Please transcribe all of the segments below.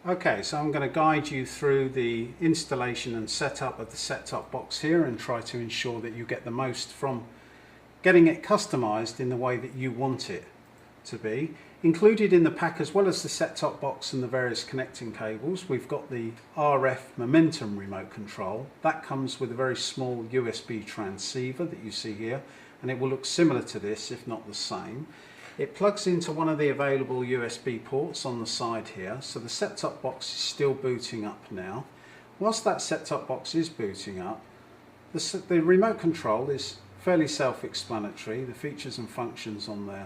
Okay, so I'm going to guide you through the installation and setup of the set-top box here and try to ensure that you get the most from getting it customized in the way that you want it to be. Included in the pack, as well as the set-top box and the various connecting cables, we've got the RF momentum remote control. That comes with a very small USB transceiver that you see here, and it will look similar to this, if not the same. It plugs into one of the available USB ports on the side here, so the set-top box is still booting up now. Whilst that set-top box is booting up, the remote control is fairly self-explanatory. The features and functions on there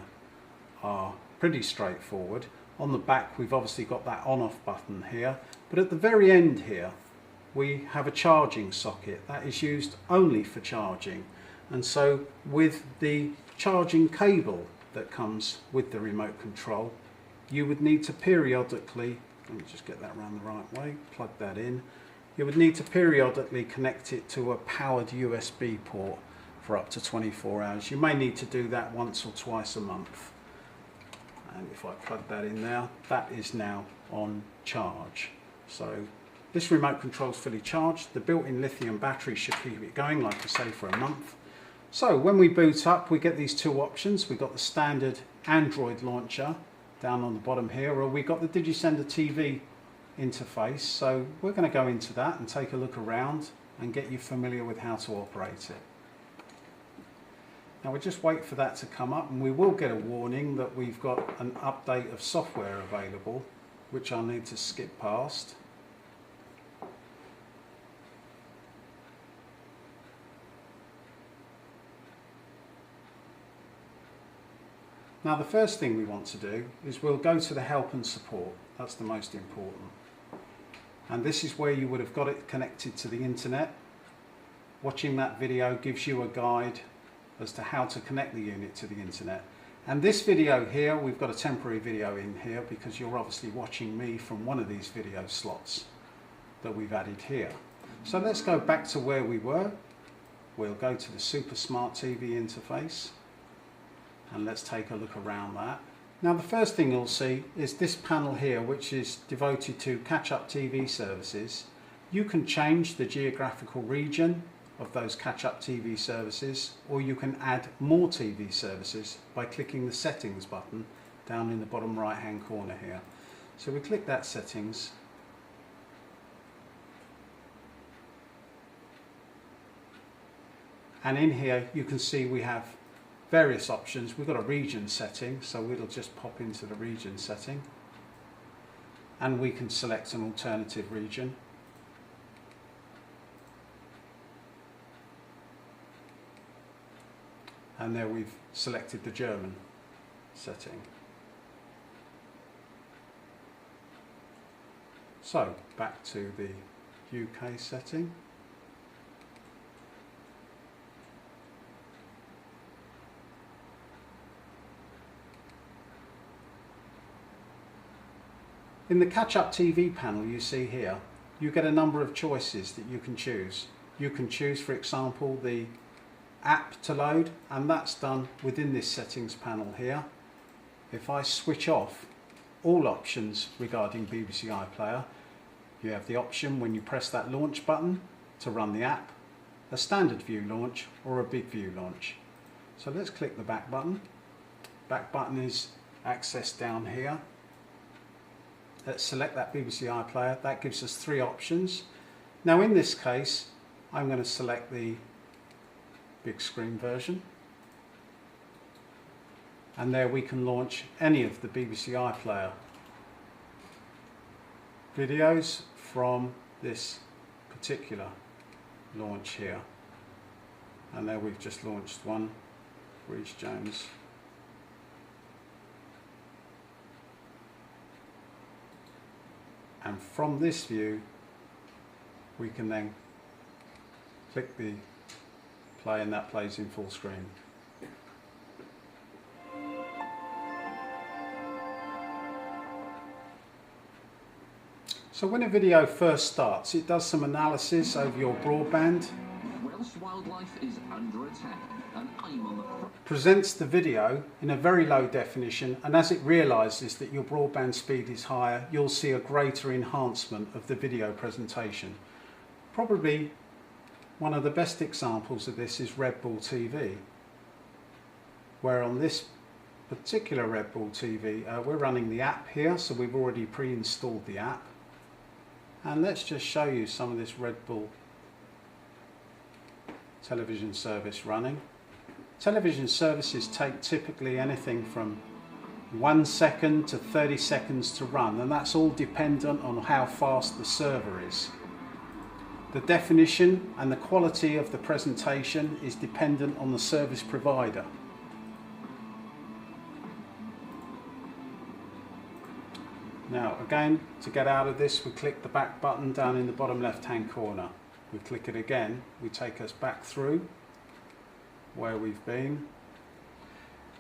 are pretty straightforward. On the back we've obviously got that on-off button here, but at the very end here we have a charging socket that is used only for charging, and so with the charging cable that comes with the remote control, you would need to periodically, let me just get that around the right way, plug that in, you would need to periodically connect it to a powered USB port for up to 24 hours. You may need to do that once or twice a month. And if I plug that in there, that is now on charge. So this remote control is fully charged. The built-in lithium battery should keep it going, like I say, for a month. So when we boot up, we get these two options. We've got the standard Android launcher down on the bottom here, or we've got the DigiSenderTV interface. So we're going to go into that and take a look around and get you familiar with how to operate it. Now we'll just wait for that to come up, and we will get a warning that we've got an update of software available, which I'll need to skip past. Now the first thing we want to do is we'll go to the help and support. That's the most important. And this is where you would have got it connected to the internet. Watching that video gives you a guide as to how to connect the unit to the internet. And this video here, we've got a temporary video in here because you're obviously watching me from one of these video slots that we've added here. So let's go back to where we were. We'll go to the Super Smart TV interface, and let's take a look around that. Now the first thing you'll see is this panel here, which is devoted to catch-up TV services. You can change the geographical region of those catch-up TV services, or you can add more TV services by clicking the settings button down in the bottom right hand corner here. So we click that settings, and in here you can see we have various options. We've got a region setting, so it'll just pop into the region setting, and we can select an alternative region. And there we've selected the German setting. So back to the UK setting. In the catch-up TV panel you see here, you get a number of choices that you can choose. You can choose, for example, the app to load, and that's done within this settings panel here. If I switch off all options regarding BBC iPlayer, you have the option when you press that launch button to run the app, a standard view launch or a big view launch. So let's click the back button. Back button is accessed down here. Let's select that BBC iPlayer. That gives us three options. Now in this case I'm going to select the big screen version, and there we can launch any of the BBC iPlayer videos from this particular launch here. And there we've just launched one, Rhys Jones. And from this view we can then click the play, and that plays in full screen. So when a video first starts, it does some analysis over your broadband. Welsh wildlife is under attack. presents the video in a very low definition, and as it realizes that your broadband speed is higher, you'll see a greater enhancement of the video presentation. Probably one of the best examples of this is Red Bull TV, where on this particular Red Bull TV we're running the app here, so we've already pre-installed the app. And let's just show you some of this Red Bull television service running. Television services take typically anything from 1 second to 30 seconds to run, and that's all dependent on how fast the server is. The definition and the quality of the presentation is dependent on the service provider. Now again, to get out of this, we click the back button down in the bottom left hand corner. We click it again, we take us back through where we've been.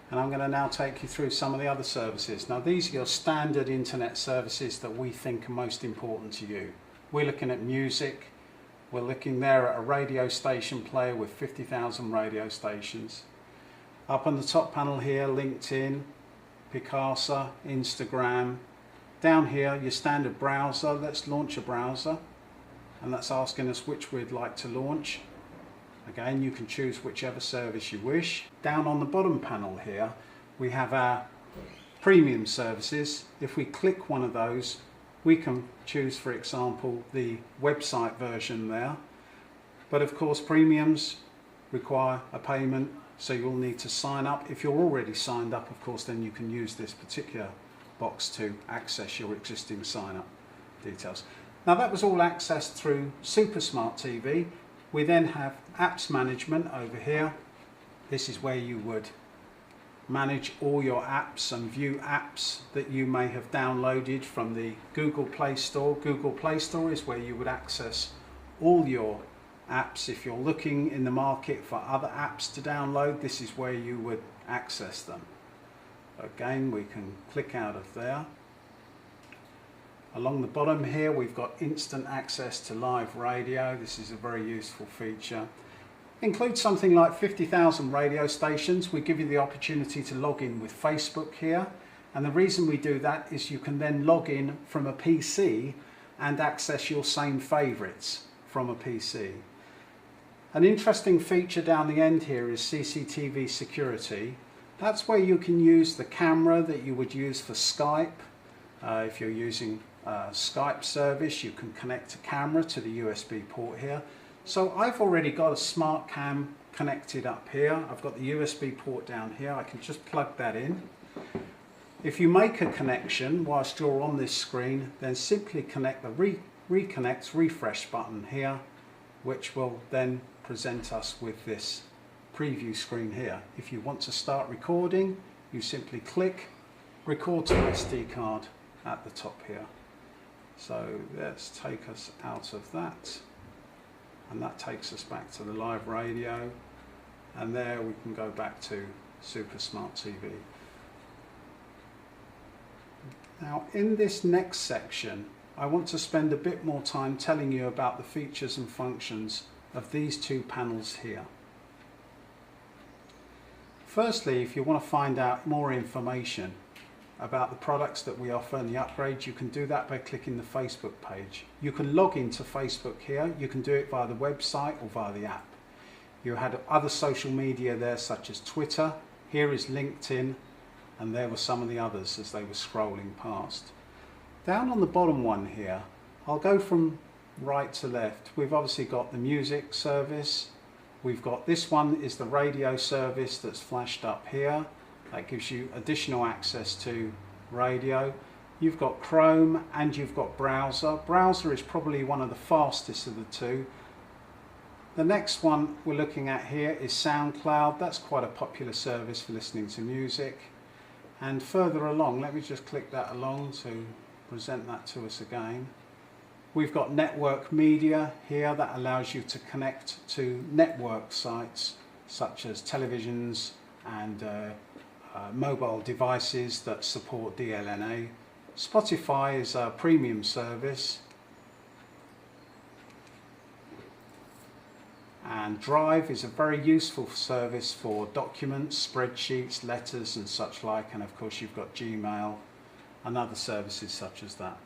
And I'm going to now take you through some of the other services. Now these are your standard internet services that we think are most important to you. We're looking at music, we're looking there at a radio station player with 50,000 radio stations. Up on the top panel here, LinkedIn, Picasa, Instagram. Down here, your standard browser. Let's launch a browser, and that's asking us which we'd like to launch. Again, you can choose whichever service you wish. Down on the bottom panel here, we have our premium services. If we click one of those, we can choose, for example, the website version there. But of course, premiums require a payment, so you'll need to sign up. If you're already signed up, of course, then you can use this particular box to access your existing sign-up details. Now that was all accessed through Super Smart TV. We then have apps management over here. This is where you would manage all your apps and view apps that you may have downloaded from the Google Play Store. Google Play Store is where you would access all your apps. If you're looking in the market for other apps to download, this is where you would access them. Again, we can click out of there. Along the bottom here, we've got instant access to live radio. This is a very useful feature. Includes something like 50,000 radio stations. We give you the opportunity to log in with Facebook here. And the reason we do that is you can then log in from a PC and access your same favorites from a PC. An interesting feature down the end here is CCTV security. That's where you can use the camera that you would use for Skype. If you're using a Skype service, you can connect a camera to the USB port here. So I've already got a smart cam connected up here. I've got the USB port down here. I can just plug that in. If you make a connection whilst you're on this screen, then simply connect the reconnect refresh button here, which will then present us with this preview screen here. If you want to start recording, you simply click record to SD card at the top here. So let's take us out of that, and that takes us back to the live radio, and there we can go back to Super Smart TV. Now in this next section, I want to spend a bit more time telling you about the features and functions of these two panels here. Firstly, if you want to find out more information about the products that we offer and the upgrades, you can do that by clicking the Facebook page. You can log into Facebook here. You can do it via the website or via the app. You had other social media there, such as Twitter. Here is LinkedIn, and there were some of the others as they were scrolling past. Down on the bottom one here, I'll go from right to left. We've obviously got the music service. We've got this one is the radio service that's flashed up here. That gives you additional access to radio. You've got Chrome and you've got browser. Browser is probably one of the fastest of the two. The next one we're looking at here is SoundCloud. That's quite a popular service for listening to music. And further along, let me just click that along to present that to us again. We've got network media here that allows you to connect to network sites such as televisions and mobile devices that support DLNA. Spotify is a premium service, And Drive is a very useful service for documents, spreadsheets, letters and such like, and of course you've got Gmail and other services such as that.